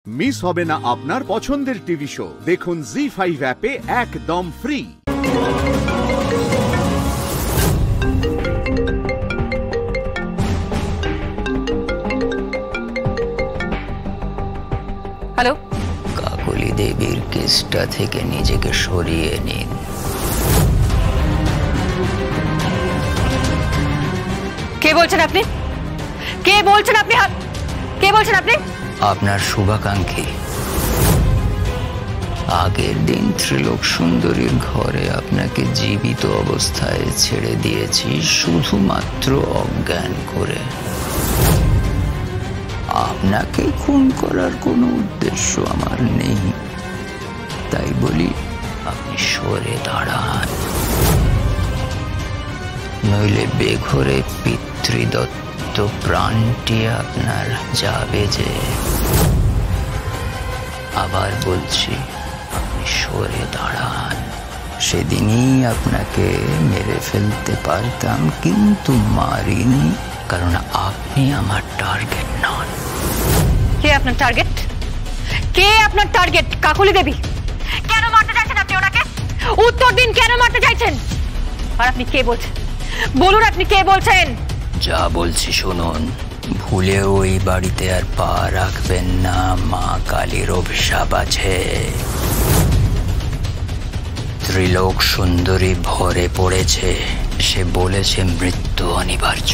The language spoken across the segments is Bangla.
মিস হবে না আপনার পছন্দের টিভি শো। দেখুন জি5 অ্যাপে একদম ফ্রি। হ্যালো, কাকলি দেবীর কেসটা থেকে নিজেকে সরিয়ে নিন। কে বলছেন আপনি? কে বলছেন আপনি? কে বলছেন আপনি? আপনার শুভাকাঙ্ক্ষী। আগের দিন ত্রিলোক সুন্দরীর ঘরে আপনাকে জীবিত অবস্থায় ছেড়ে দিয়েছি শুধুমাত্র অজ্ঞান করে। আপনাকে খুন করার কোনো উদ্দেশ্য আমার নেই, তাই বলি আপনি সরে দাঁড়ান, নইলে বেঘরে পিতৃদত্ত প্রাণটি আপনার যাবে যে। আবার বলছি, আপনি সরে দাঁড়ান। সেদিনই আপনাকে মেরে ফেলতে পারতাম, কিন্তু মারিনি, কারণ আপনি আমার টার্গেট নন। কে আপনার টার্গেট? কে আপনার টার্গেট? কাকলি দেবী। কেন মারতে চাইছেন আপনি ওনাকে? উত্তর দিন, কেন মারতে চাইছেন? আর আপনি কে বলছেন? বলুন, আপনি কে বলছেন? যা বলছি শুনুন, ভুলেও ওই বাড়িতে আর পা রাখবেন না, মা কালীর অভিশাপ আছে। ত্রিলোক সুন্দরী ভরে পড়েছে, সে বলেছে মৃত্যু অনিবার্য।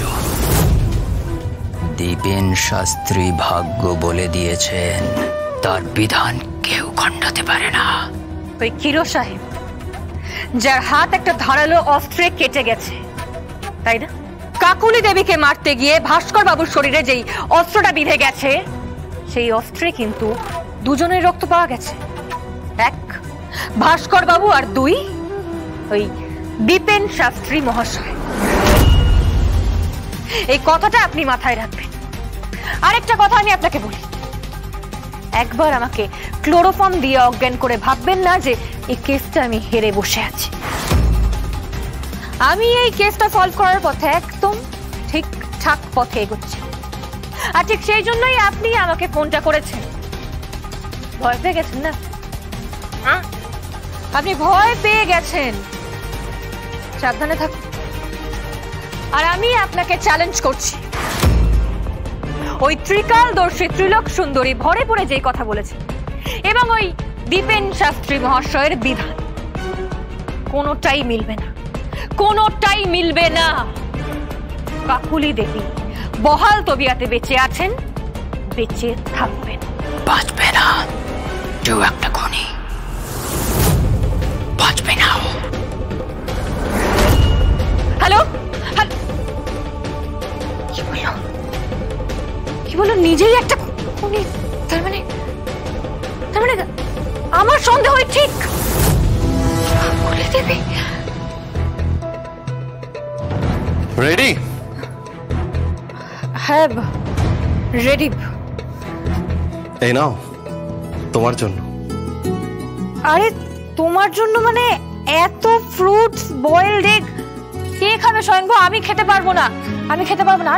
দীপেন শাস্ত্রী ভাগ্য বলে দিয়েছেন, তার বিধান কেউ খণ্ডাতে পারে না। ওই কিরো সাহেব, যার হাত একটা ধারালো অস্ত্রে কেটে গেছে, তাই না? কাকুলি দেবীকে মারতে গিয়ে ভাস্কর বাবুর শরীরে যেই অস্ত্রটা বিঁধে গেছে, সেই অস্ত্রে কিন্তু দুজনের রক্ত পাওয়া গেছে। এক ভাস্কর বাবু, আর দুই ওই দীপেন শাস্ত্রী মহাশয়। এই কথাটা আপনি মাথায় রাখবেন। আরেকটা কথা আমি আপনাকে বলি, একবার আমাকে ক্লোরোফর্ম দিয়ে অজ্ঞান করে ভাববেন না যে এই কেসটা আমি হেরে বসে আছি। আমি এই কেসটা সলভ করার পথে একদম ঠিকঠাক পথে এগোচ্ছি। আর ঠিক সেই জন্যই আপনি আমাকে ফোনটা করেছেন। ভয় পেয়ে গেছেন না? আপনি ভয় পেয়ে গেছেন। সাবধানে থাকুন। আর আমি আপনাকে চ্যালেঞ্জ করছি, ওই ত্রিকালদর্শী ত্রিলোক সুন্দরী ভরে পড়ে যে কথা বলেছে এবং ওই দীপেন শাস্ত্রী মহাশয়ের বিধান কোনোটাই মিলবে না, কোনোটাই মিলবে না। কাকুলি দেবী বহাল তবিয়াতে বেঁচে আছেন, বেঁচে থাকবেন। বাঁচবে না, কেউ একটা খুনি বাঁচবে না। হ্যালো, কি বললো? নিজেই একটা খুনি? তার মানে আমার সন্দেহ ঠিক। কাকুলি দেবী রেডি? হ্যাঁ, রেডি। এই নাও, তোমার জন্য। আরে তোমার জন্য মানে এত ফ্রুটস, বয়েলড এগ কে খাবে? স্বয়ংভু, আমি খেতে পারবো না, আমি খেতে পারবো না।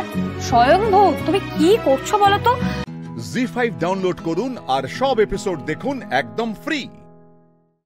স্বয়ংভু, তুমি কি করছো বলো তো? জি5 ডাউনলোড করুন আর সব এপিসোড দেখুন একদম ফ্রি।